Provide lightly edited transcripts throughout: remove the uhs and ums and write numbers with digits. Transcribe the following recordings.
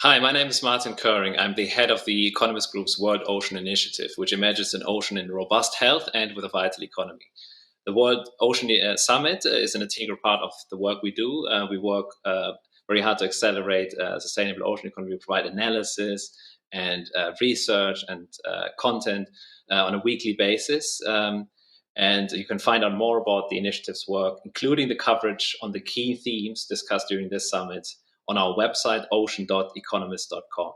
Hi, my name is Martin Koehring. I'm the head of the Economist Group's World Ocean Initiative, which imagines an ocean in robust health and with a vital economy. The World Ocean Summit is an integral part of the work we do. We work very hard to accelerate sustainable ocean economy. We provide analysis and research and content on a weekly basis. And you can find out more about the initiative's work, including the coverage on the key themes discussed during this summit on our website, ocean.economist.com.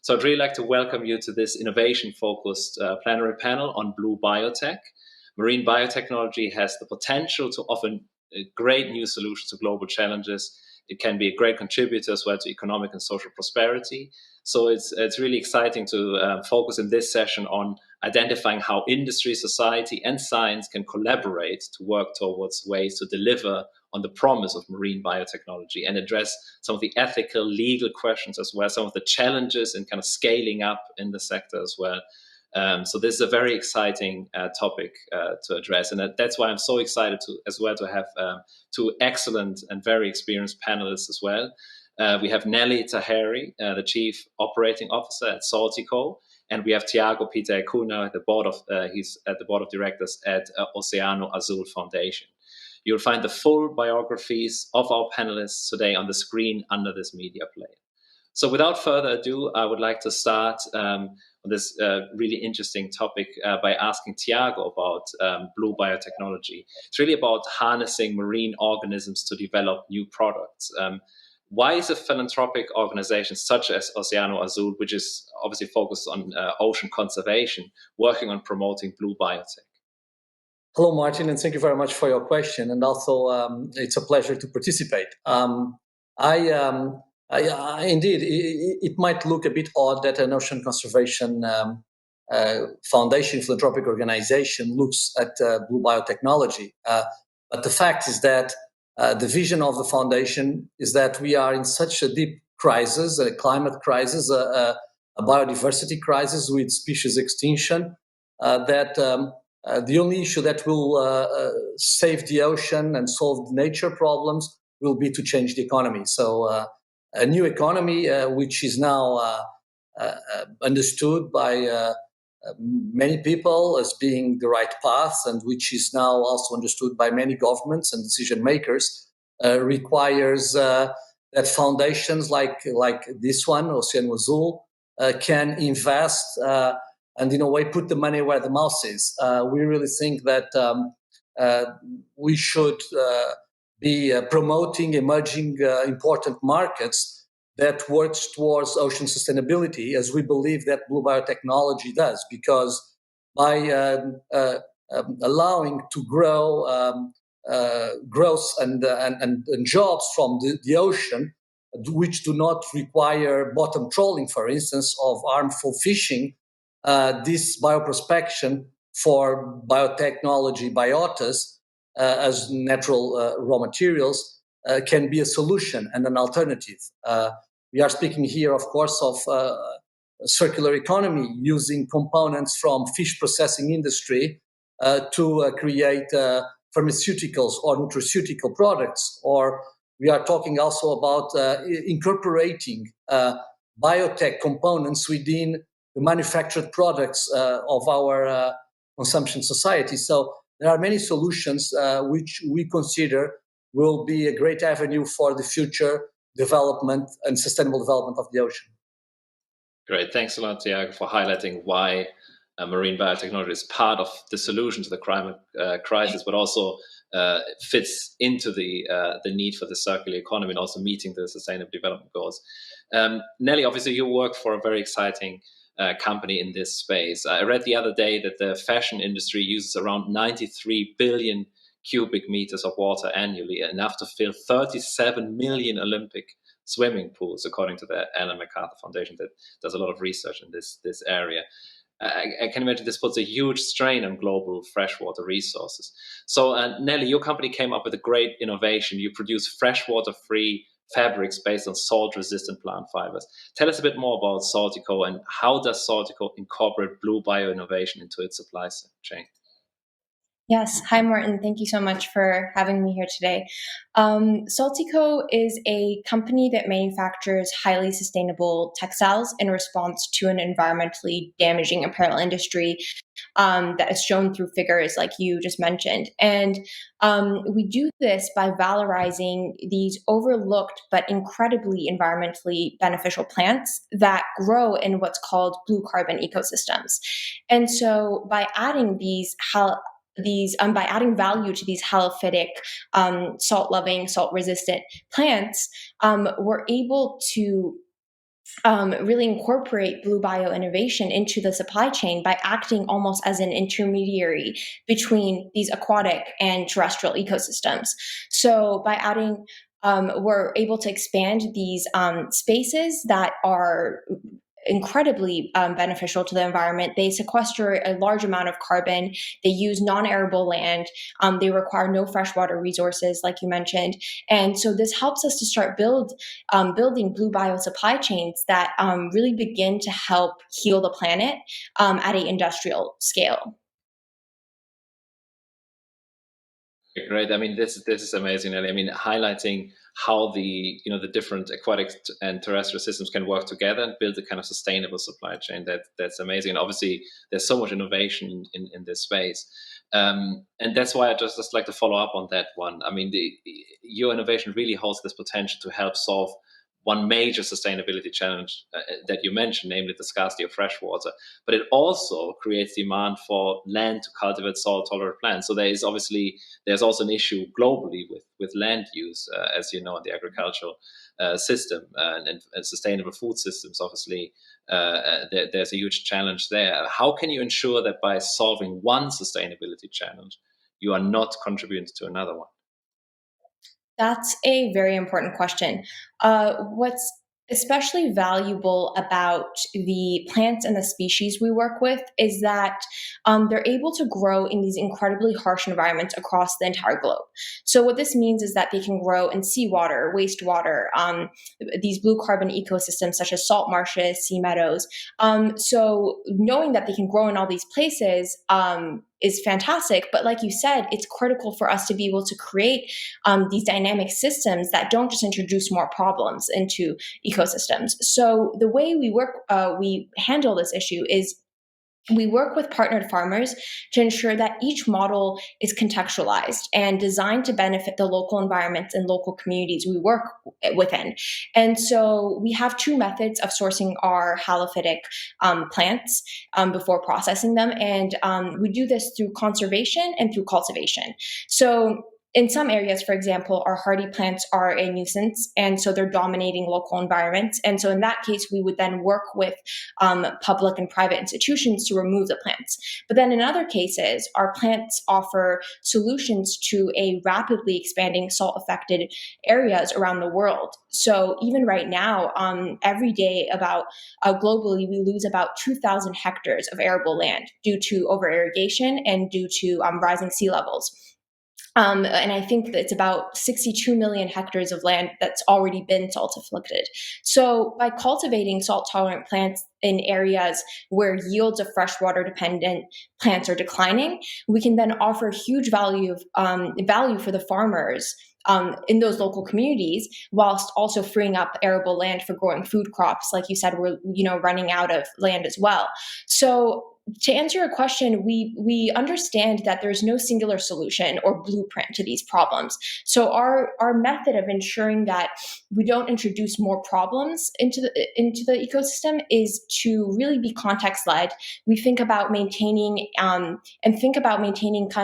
So I'd really like to welcome you to this innovation-focused plenary panel on blue biotech. Marine biotechnology has the potential to offer great new solutions to global challenges. It can be a great contributor as well to economic and social prosperity. So it's really exciting to focus in this session on identifying how industry, society, and science can collaborate to work towards ways to deliver on the promise of marine biotechnology and address some of the ethical, legal questions as well, some of the challenges in kind of scaling up in the sector as well. So this is a very exciting topic to address, and that's why I'm so excited to have two excellent and very experienced panelists as well. We have Nelly Taheri, the Chief Operating Officer at SaltyCo, and we have Tiago Pitta, Cunha, he's at the Board of Directors at Oceano Azul Foundation. You'll find the full biographies of our panelists today on the screen under this media player. So without further ado, I would like to start on this really interesting topic by asking Tiago about blue biotechnology. It's really about harnessing marine organisms to develop new products. Why is a philanthropic organization such as Oceano Azul, which is obviously focused on ocean conservation, working on promoting blue biotech? Hello, Martin, and thank you very much for your question. And also, it's a pleasure to participate. Indeed, it might look a bit odd that an ocean conservation foundation, philanthropic organization, looks at blue biotechnology. But the fact is that the vision of the foundation is that we are in such a deep crisis, a climate crisis, a biodiversity crisis with species extinction, that the only issue that will save the ocean and solve the nature problems will be to change the economy. So a new economy, which is now understood by many people as being the right path, and which is now also understood by many governments and decision makers, requires that foundations like this one, Oceano Azul, can invest and in a way put the money where the mouth is. We really think that we should be promoting emerging important markets that works towards ocean sustainability, as we believe that blue biotechnology does, because by allowing to grow growth and jobs from the ocean, which do not require bottom trawling, for instance, of harmful fishing, this bioprospection for biotechnology, biotas, as natural raw materials, can be a solution and an alternative. We are speaking here, of course, of circular economy, using components from fish processing industry to create pharmaceuticals or nutraceutical products. Or we are talking also about incorporating biotech components within the manufactured products of our consumption society. So there are many solutions which we consider will be a great avenue for the future development and sustainable development of the ocean. Great. Thanks a lot, Tiago, for highlighting why marine biotechnology is part of the solution to the climate crisis, but also fits into the need for the circular economy and also meeting the sustainable development goals. Nelly, obviously you work for a very exciting company in this space. I read the other day that the fashion industry uses around 93 billion cubic meters of water annually, enough to fill 37 million Olympic swimming pools, according to the Ellen MacArthur Foundation that does a lot of research in this area. I can imagine this puts a huge strain on global freshwater resources. So, Nelly, your company came up with a great innovation. You produce freshwater-free fabrics based on salt-resistant plant fibers. Tell us a bit more about SaltyCo and how does SaltyCo incorporate blue bio-innovation into its supply chain? Yes. Hi, Martin. Thank you so much for having me here today. Saltico is a company that manufactures highly sustainable textiles in response to an environmentally damaging apparel industry that is shown through figures like you just mentioned. And we do this by valorizing these overlooked but incredibly environmentally beneficial plants that grow in what's called blue carbon ecosystems. And so by adding value to these halophytic, salt loving, salt resistant plants, we're able to really incorporate blue bio innovation into the supply chain by acting almost as an intermediary between these aquatic and terrestrial ecosystems. So by adding we're able to expand these spaces that are incredibly beneficial to the environment. They sequester a large amount of carbon. They use non-arable land. They require no freshwater resources, like you mentioned. And so this helps us to start building blue bio supply chains that really begin to help heal the planet at an industrial scale. Great. I mean, this is amazing, Nelly. I mean, highlighting how the different aquatic and terrestrial systems can work together and build a kind of sustainable supply chain. That's amazing. And obviously, there's so much innovation in this space, and that's why I just like to follow up on that one. I mean, your innovation really holds this potential to help solve one major sustainability challenge that you mentioned, namely the scarcity of fresh water. But it also creates demand for land to cultivate salt-tolerant plants. So there's also an issue globally with land use, as you know, in the agricultural system and sustainable food systems. Obviously, there's a huge challenge there. How can you ensure that by solving one sustainability challenge, you are not contributing to another one? That's a very important question. What's especially valuable about the plants and the species we work with is that they're able to grow in these incredibly harsh environments across the entire globe. So, what this means is that they can grow in seawater, wastewater, these blue carbon ecosystems such as salt marshes, sea meadows. So, knowing that they can grow in all these places is fantastic. But, like you said, it's critical for us to be able to create these dynamic systems that don't just introduce more problems into ecosystems. So the way we handle this issue is we work with partnered farmers to ensure that each model is contextualized and designed to benefit the local environments and local communities we work within. And so we have two methods of sourcing our halophytic plants before processing them. And we do this through conservation and through cultivation. So in some areas, for example, our hardy plants are a nuisance, and so they're dominating local environments. And so in that case, we would then work with public and private institutions to remove the plants. But then in other cases, our plants offer solutions to a rapidly expanding salt affected areas around the world. So even right now, every day globally, we lose about 2,000 hectares of arable land due to over irrigation and due to rising sea levels. And I think that it's about 62 million hectares of land that's already been salt afflicted. So by cultivating salt tolerant plants in areas where yields of freshwater dependent plants are declining, we can then offer huge value for the farmers in those local communities, whilst also freeing up arable land for growing food crops. Like you said, we're running out of land as well. So to answer your question, we understand that there's no singular solution or blueprint to these problems. So our method of ensuring that we don't introduce more problems into the ecosystem is to really be context led. We think about maintaining kind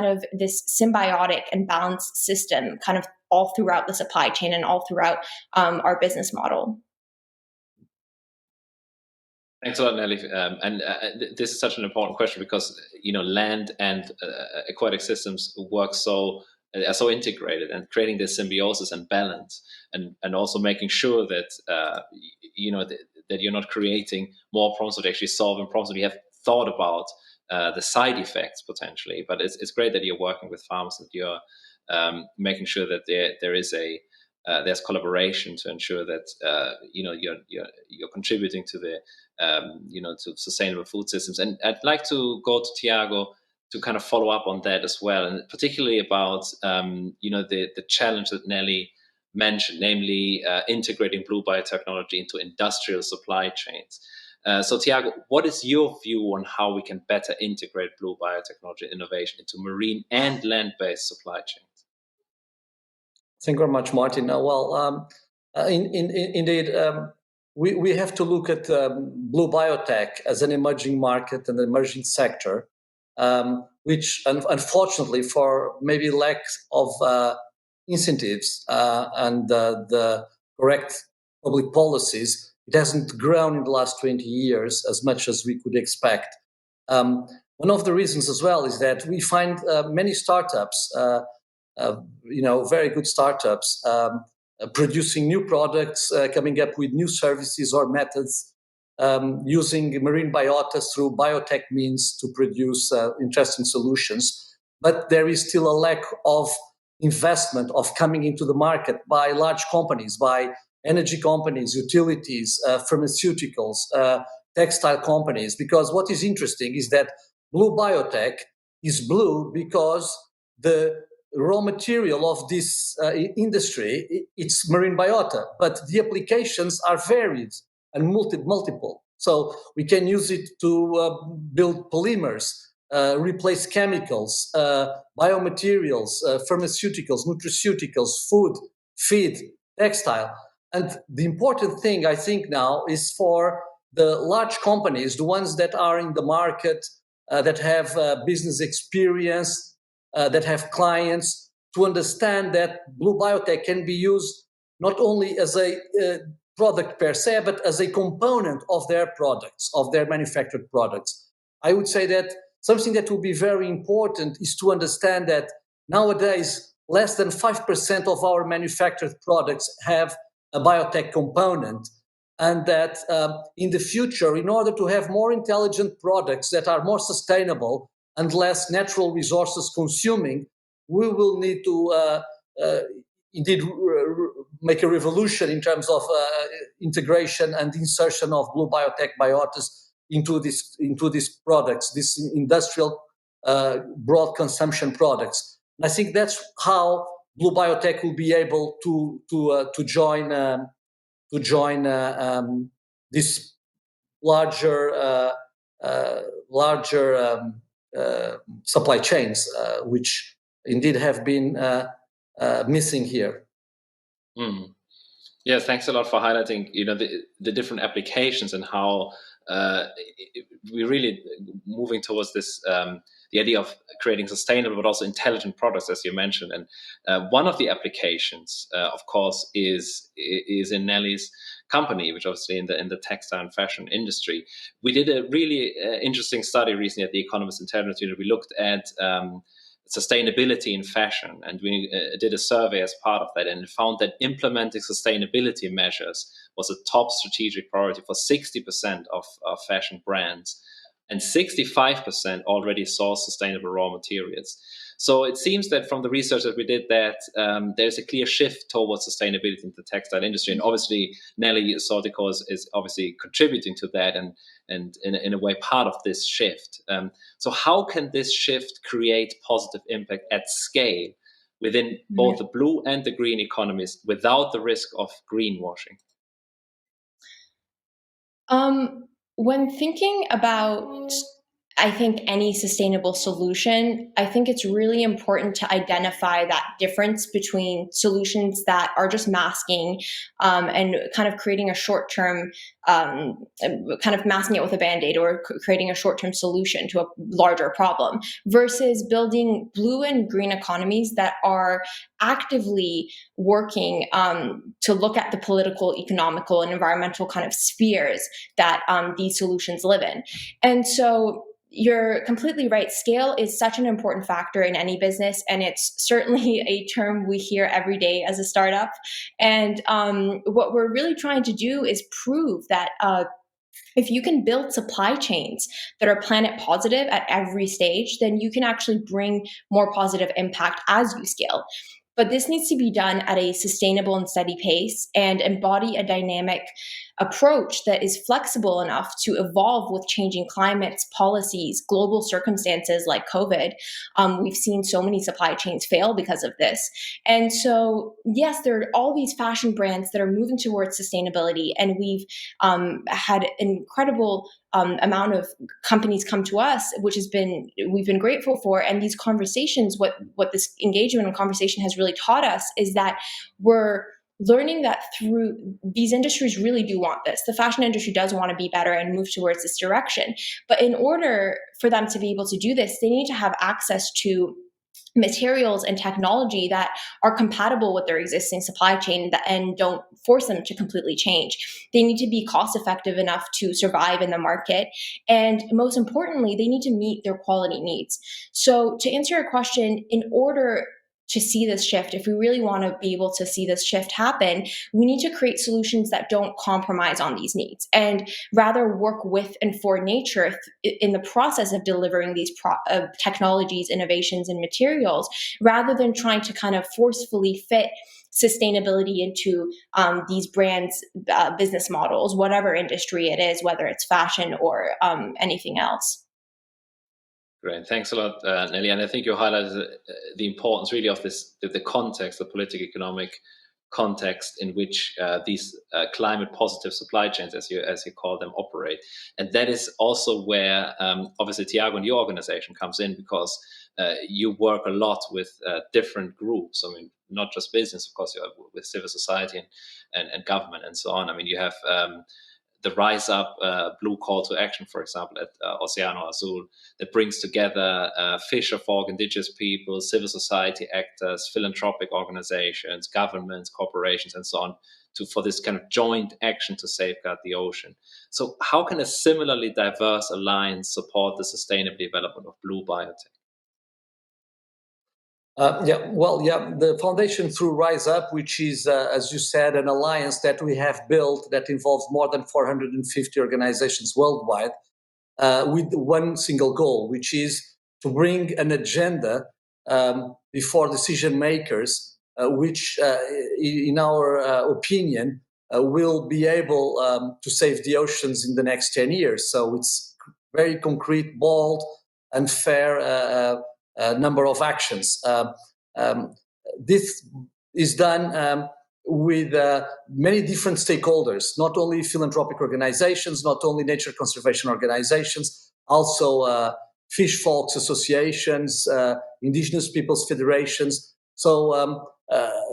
of this symbiotic and balanced system, kind of all throughout the supply chain and all throughout our business model. Thanks a lot, Nelly. And this is such an important question because land and aquatic systems are so integrated, and creating this symbiosis and balance, and also making sure that that you're not creating more problems, but actually solving problems. We have thought about the side effects potentially, but it's great that you're working with farmers, that you're making sure that there's collaboration to ensure that you're contributing to the to sustainable food systems. And I'd like to go to Tiago kind of follow up on that as well, and particularly about the challenge that Nelly mentioned, namely integrating blue biotechnology into industrial supply chains. So Tiago, what is your view on how we can better integrate blue biotechnology innovation into marine and land-based supply chains? Thank you very much, Martin. Indeed, we have to look at blue biotech as an emerging market and emerging sector, which unfortunately, for maybe lack of incentives and the correct public policies, it hasn't grown in the last 20 years as much as we could expect. One of the reasons as well is that we find many startups, very good startups, producing new products, coming up with new services or methods, using marine biota through biotech means to produce interesting solutions. But there is still a lack of investment of coming into the market by large companies, by energy companies, utilities, pharmaceuticals, textile companies. Because what is interesting is that blue biotech is blue because the raw material of this industry, it's marine biota, but the applications are varied and multiple. So we can use it to build polymers, replace chemicals, biomaterials, pharmaceuticals, nutraceuticals, food, feed, textile. And the important thing, I think, now is for the large companies, the ones that are in the market, that have business experience, that have clients, to understand that blue biotech can be used not only as a product per se, but as a component of their products, of their manufactured products. I would say that something that will be very important is to understand that nowadays less than 5% of our manufactured products have a biotech component, and that in the future, in order to have more intelligent products that are more sustainable and less natural resources consuming, we will need to indeed make a revolution in terms of integration and insertion of blue biotech biotas into these products, these industrial broad consumption products. And I think that's how blue biotech will be able to join this larger supply chains, which indeed have been missing here. Yeah, thanks a lot for highlighting the different applications and how we're really moving towards this the idea of creating sustainable but also intelligent products, as you mentioned. And one of the applications, of course, is in Nelly's company, which obviously in the textile and fashion industry. We did a really interesting study recently at the Economist Intelligence Unit. We looked at sustainability in fashion, and we did a survey as part of that, and found that implementing sustainability measures was a top strategic priority for 60% of fashion brands, and 65% already source sustainable raw materials. So it seems that from the research that we did that there's a clear shift towards sustainability in the textile industry. And obviously, Nelly Saltico is obviously contributing to that and in a way part of this shift. So how can this shift create positive impact at scale within both the blue and the green economies without the risk of greenwashing? When thinking about, I think, any sustainable solution, I think it's really important to identify that difference between solutions that are just masking and kind of creating a short-term, kind of masking it with a Band-Aid or creating a short-term solution to a larger problem, versus building blue and green economies that are actively working to look at the political, economical, and environmental kind of spheres that these solutions live in. And so you're completely right. Scale is such an important factor in any business, and it's certainly a term we hear every day as a startup. And what we're really trying to do is prove that if you can build supply chains that are planet positive at every stage, then you can actually bring more positive impact as you scale. But this needs to be done at a sustainable and steady pace and embody a dynamic approach that is flexible enough to evolve with changing climates, policies, global circumstances like COVID. We've seen so many supply chains fail because of this. And so, yes, there are all these fashion brands that are moving towards sustainability, and we've had an incredible amount of companies come to us, which we've been grateful for. And these conversations, what this engagement and conversation has really taught us is that we're learning that through these industries really do want this. The fashion industry does want to be better and move towards this direction. But in order for them to be able to do this, they need to have access to materials and technology that are compatible with their existing supply chain and don't force them to completely change. They need to be cost effective enough to survive in the market. And most importantly, they need to meet their quality needs. So to answer your question, in order to see this shift, if we really want to be able to see this shift happen, we need to create solutions that don't compromise on these needs and rather work with and for nature in the process of delivering these technologies, innovations, and materials, rather than trying to kind of forcefully fit sustainability into these brands' business models, whatever industry it is, whether it's fashion or anything else. Great, thanks a lot, Nelly. And I think you highlighted the importance really of this, the context, the political economic context in which these climate positive supply chains, as you call them, operate. And that is also where obviously Tiago and your organization comes in, because you work a lot with different groups. I mean, not just business, of course, you have with civil society and government and so on. I mean, you have the Rise Up Blue Call to Action, for example, at Oceano Azul, that brings together fisher folk, indigenous people, civil society actors, philanthropic organizations, governments, corporations, and so on, for this kind of joint action to safeguard the ocean. So how can a similarly diverse alliance support the sustainable development of blue biotech? The foundation through Rise Up, which is, as you said, an alliance that we have built that involves more than 450 organizations worldwide, with one single goal, which is to bring an agenda before decision makers, which, in our opinion, will be able to save the oceans in the next 10 years. So it's very concrete, bold, and fair number of actions. This is done with many different stakeholders, not only philanthropic organizations, not only nature conservation organizations, also fish folks associations, indigenous peoples federations. So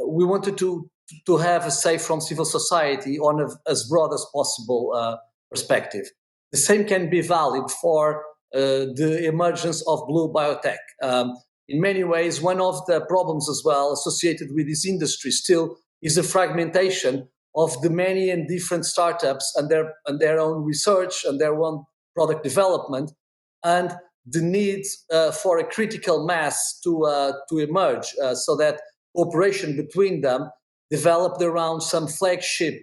we wanted to have a say from civil society on as broad as possible perspective. The same can be valid for the emergence of blue biotech. In many ways, one of the problems as well associated with this industry still is the fragmentation of the many and different startups and their own research and their own product development, and the need for a critical mass to emerge, so that cooperation between them developed around some flagship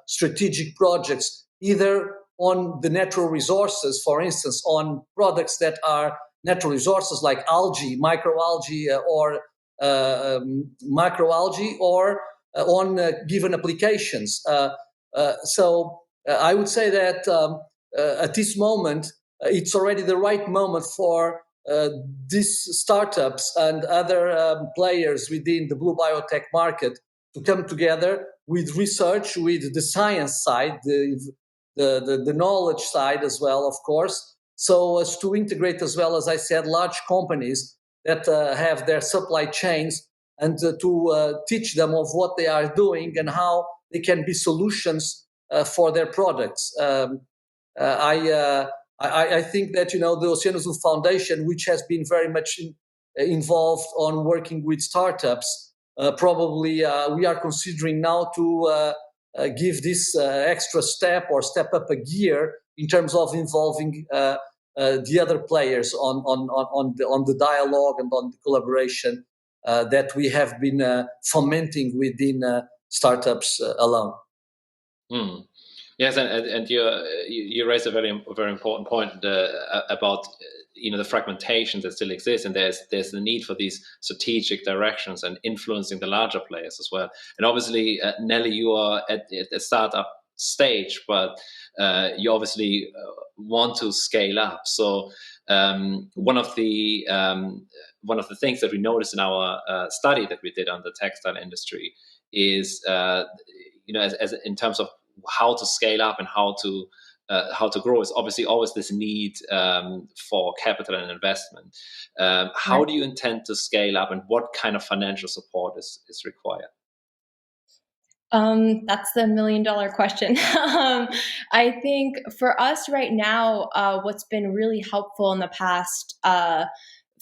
strategic projects, either on the natural resources, for instance, on products that are natural resources like algae, microalgae, or macroalgae, or on given applications. So I would say that at this moment, it's already the right moment for these startups and other players within the blue biotech market to come together with research, with the science side, the knowledge side as well, of course, so as to integrate as well, as I said, large companies that have their supply chains, and to teach them of what they are doing and how they can be solutions for their products. I think that, the Oceano Azul Foundation, which has been very much involved on working with startups, probably we are considering now to give this extra step or step up a gear in terms of involving the other players on the dialogue and on the collaboration that we have been fomenting within startups alone. Mm. Yes, and you raised a very important point about the fragmentation that still exists, and there's the need for these strategic directions and influencing the larger players as well. And obviously, Nelly, you are at a startup stage, but you obviously want to scale up. So one of the things that we noticed in our study that we did on the textile industry is, as in terms of how to scale up and how to grow, is obviously always this need for capital and investment. How do you intend to scale up, and what kind of financial support is required? That's the $1 million question. I think for us right now, what's been really helpful in the past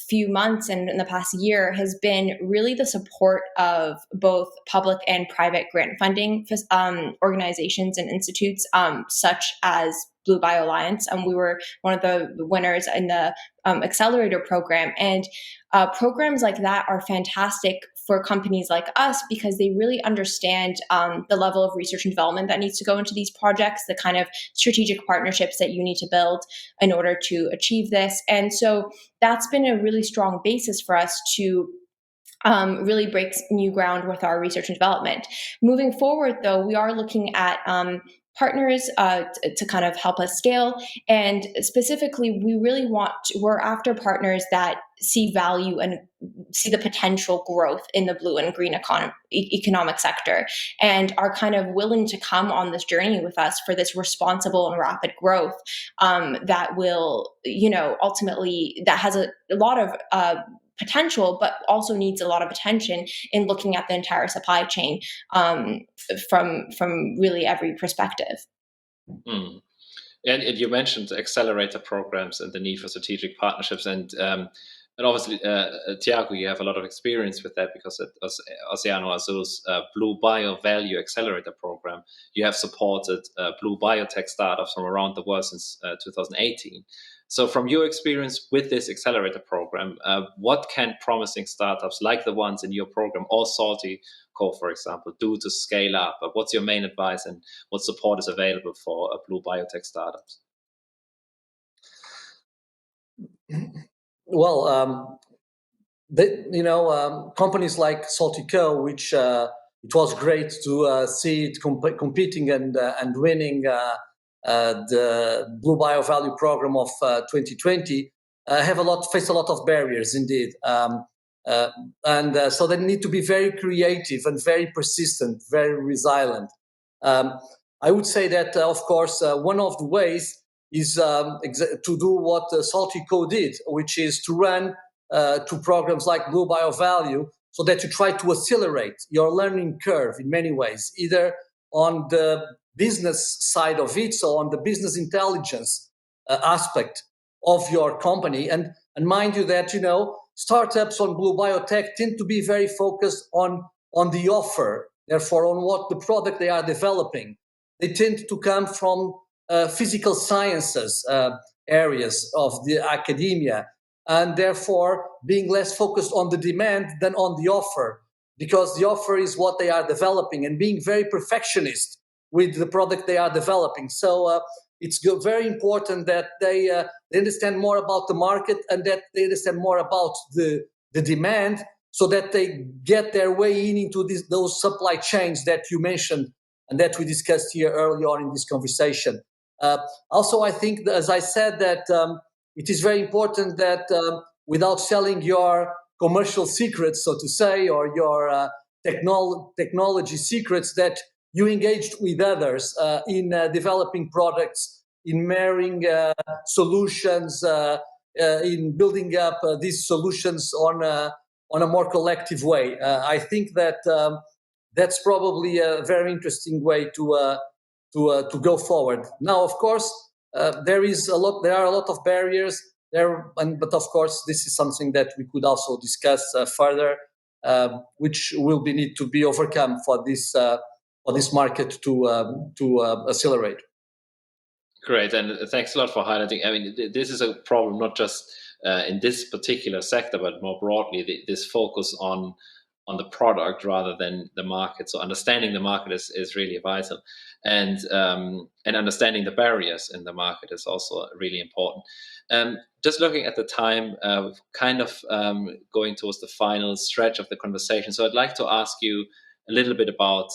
few months and in the past year has been really the support of both public and private grant funding organizations and institutes, such as Blue Bio Alliance. We were one of the winners in the Accelerator program. And programs like that are fantastic for companies like us because they really understand the level of research and development that needs to go into these projects, the kind of strategic partnerships that you need to build in order to achieve this. And so that's been a really strong basis for us to really break new ground with our research and development. Moving forward, though, we are looking at partners to kind of help us scale. And specifically, we're after partners that see value and see the potential growth in the blue and green economic sector, and are kind of willing to come on this journey with us for this responsible and rapid growth that will, ultimately, that has a lot of potential, but also needs a lot of attention in looking at the entire supply chain from really every perspective. Mm. And you mentioned accelerator programs and the need for strategic partnerships, and obviously, Tiago, you have a lot of experience with that because at Oceano Azul's Blue Bio Value Accelerator Program, you have supported blue biotech startups from around the world since 2018. So from your experience with this accelerator program, what can promising startups like the ones in your program or SaltyCo, for example, do to scale up? What's your main advice, and what support is available for blue biotech startups? Well, companies like SaltyCo, which it was great to see it competing and winning the Blue Bio Value Program of 2020, face a lot of barriers indeed, and so they need to be very creative and very persistent, very resilient. I would say that, of course, one of the ways is to do what SaltyCo did, which is to run to programs like Blue Bio Value, so that you try to accelerate your learning curve in many ways, either on the business side of it, so on the business intelligence aspect of your company. And mind you that, startups on Blue Biotech tend to be very focused on the offer, therefore on what the product they are developing. They tend to come from physical sciences areas of the academia, and therefore being less focused on the demand than on the offer, because the offer is what they are developing, and being very perfectionist with the product they are developing. So it's very important that they understand more about the market, and that they understand more about the demand, so that they get their way into those supply chains that you mentioned and that we discussed here early on in this conversation. Also, I think, as I said, that it is very important that without selling your commercial secrets, so to say, or your technology secrets, that you engaged with others in developing products, in marrying solutions, in building up these solutions on a more collective way. I think that that's probably a very interesting way to go forward. Now, of course, there are a lot of barriers there, but of course, this is something that we could also discuss further, which will need to be overcome for this market to accelerate. Great, and thanks a lot for highlighting. I mean, this is a problem not just in this particular sector, but more broadly, this focus on the product rather than the market. So understanding the market is really vital, and understanding the barriers in the market is also really important. Just looking at the time, kind of going towards the final stretch of the conversation. So I'd like to ask you a little bit about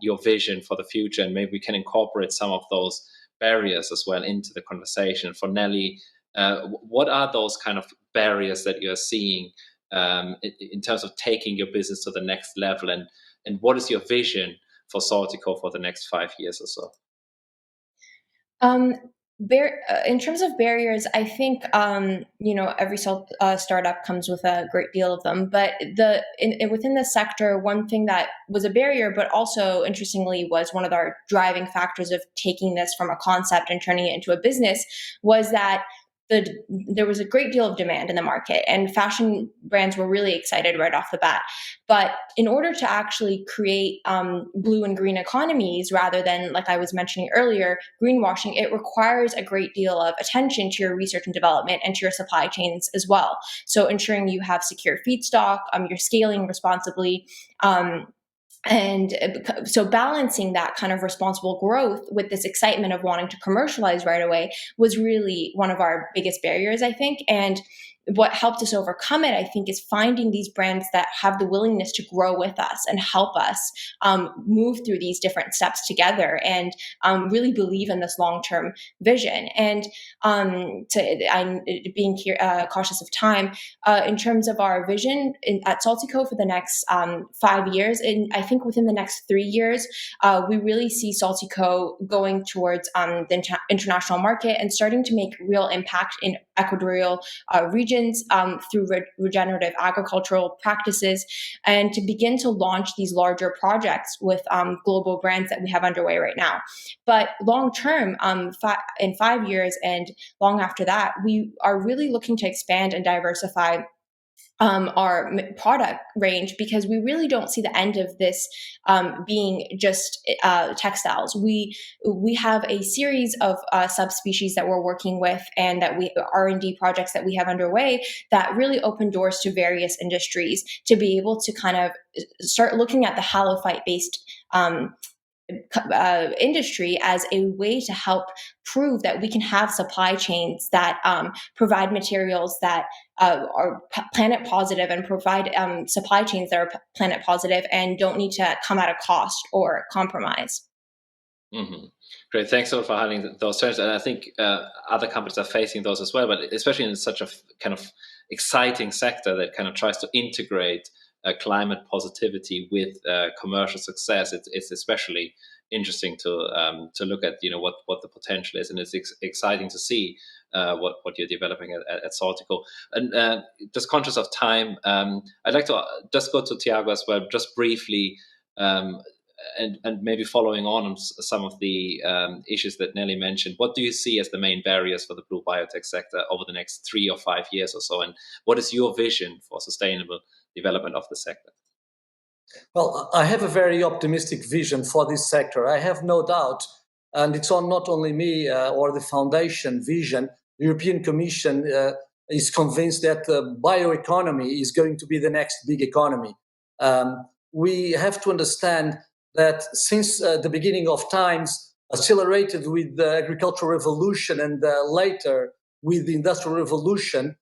your vision for the future, and maybe we can incorporate some of those barriers as well into the conversation. For Nelly, what are those kind of barriers that you're seeing in terms of taking your business to the next level, and what is your vision for Saltico for the next 5 years or so? In terms of barriers, I think every startup comes with a great deal of them. But within the sector, one thing that was a barrier, but also interestingly was one of our driving factors of taking this from a concept and turning it into a business, was that there was a great deal of demand in the market, and fashion brands were really excited right off the bat. But in order to actually create blue and green economies, rather than, like I was mentioning earlier, greenwashing, it requires a great deal of attention to your research and development and to your supply chains as well. So ensuring you have secure feedstock, you're scaling responsibly. And so balancing that kind of responsible growth with this excitement of wanting to commercialize right away was really one of our biggest barriers, I think. And what helped us overcome it, I think, is finding these brands that have the willingness to grow with us and help us move through these different steps together, and really believe in this long-term vision. And I'm being cautious of time, in terms of our vision at SaltyCo for the next 5 years, and I think within the next 3 years, we really see SaltyCo going towards the international market and starting to make real impact in equatorial regions through regenerative agricultural practices, and to begin to launch these larger projects with global brands that we have underway right now. But long term, in 5 years and long after that, we are really looking to expand and diversify our product range, because we really don't see the end of this being just textiles. We have a series of subspecies that we're working with, and that R&D projects that we have underway that really open doors to various industries to be able to kind of start looking at the halophyte-based industry as a way to help prove that we can have supply chains that provide materials that are planet positive, and provide supply chains that are planet positive and don't need to come at a cost or compromise. Mm-hmm. Great. Thanks a lot for highlighting those terms. And I think other companies are facing those as well, but especially in such a kind of exciting sector that kind of tries to integrate climate positivity with commercial success. It's especially interesting to look at what the potential is, and it's exciting to see what you're developing at Saltico. And just conscious of time, I'd like to just go to Tiago as well, just briefly, and maybe following on some of the issues that Nelly mentioned. What do you see as the main barriers for the blue biotech sector over the next 3 or 5 years or so, and what is your vision for sustainable development of the sector? Well, I have a very optimistic vision for this sector. I have no doubt, and it's not only me or the foundation vision. The European Commission is convinced that bioeconomy is going to be the next big economy. We have to understand that since the beginning of times, accelerated with the agricultural revolution and later with the industrial revolution,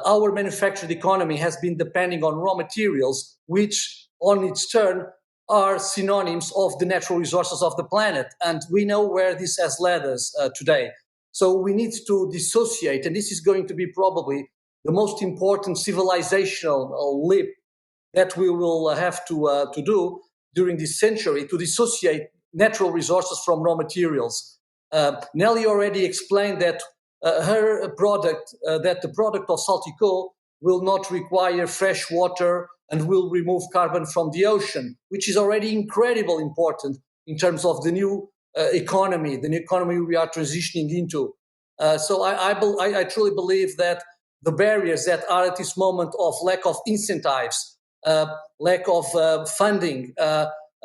our manufactured economy has been depending on raw materials, which on its turn are synonyms of the natural resources of the planet. And we know where this has led us today. So we need to dissociate, and this is going to be probably the most important civilizational leap that we will have to do during this century, to dissociate natural resources from raw materials. Nelly already explained that her product, that the product of Saltico will not require fresh water and will remove carbon from the ocean, which is already incredibly important in terms of the new economy, the new economy we are transitioning into. So I truly believe that the barriers that are at this moment of lack of incentives, lack of funding,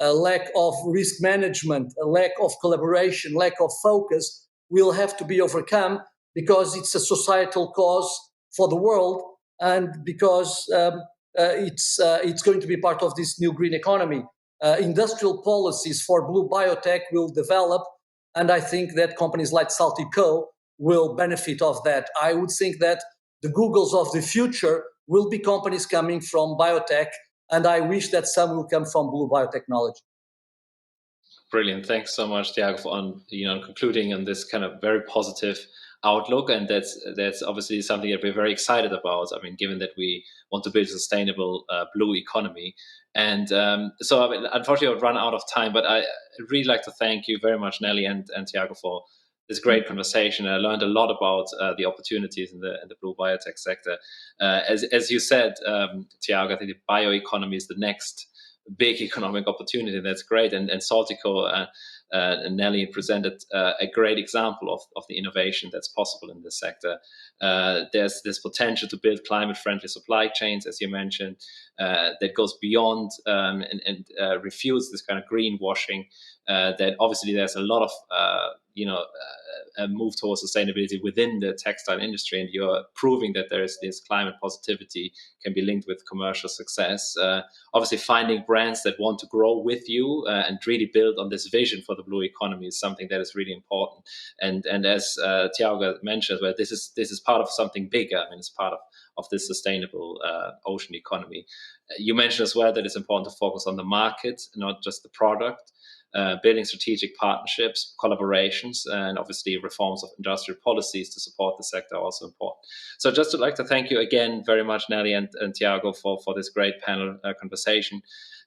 lack of risk management, lack of collaboration, lack of focus will have to be overcome, because it's a societal cause for the world, and because it's going to be part of this new green economy. Industrial policies for blue biotech will develop, and I think that companies like Saltico will benefit of that. I would think that the Googles of the future will be companies coming from biotech, and I wish that some will come from blue biotechnology. Brilliant. Thanks so much, Tiago, for concluding on this kind of very positive outlook, and that's obviously something that we're very excited about. I mean, given that we want to build a sustainable blue economy, and so I mean, unfortunately, I've run out of time. But I really like to thank you very much, Nelly and Tiago, for this great conversation. I learned a lot about the opportunities in the blue biotech sector. As you said, Tiago, I think the bioeconomy is the next big economic opportunity. That's great. And Saltico and Nelly presented a great example of the innovation that's possible in this sector. There's this potential to build climate-friendly supply chains, as you mentioned, that goes beyond and refutes this kind of greenwashing. That obviously there's a lot of a move towards sustainability within the textile industry, and you're proving that there is this climate positivity can be linked with commercial success. Obviously, finding brands that want to grow with you and really build on this vision for the blue economy is something that is really important. And as Tiago mentioned, well, this is part of something bigger. I mean, it's part of this sustainable ocean economy. You mentioned as well that it's important to focus on the market, not just the product. Building strategic partnerships, collaborations, and obviously reforms of industrial policies to support the sector are also important. So just would like to thank you again very much, Nelly and Tiago, for this great panel conversation.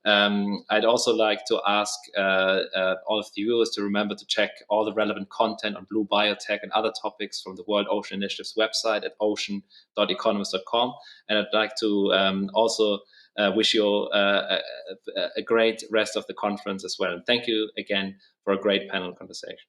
I'd also like to ask all of the viewers to remember to check all the relevant content on blue biotech and other topics from the World Ocean Initiative's website at ocean.economist.com. And I'd like to also wish you all a great rest of the conference as well. And thank you again for a great panel conversation.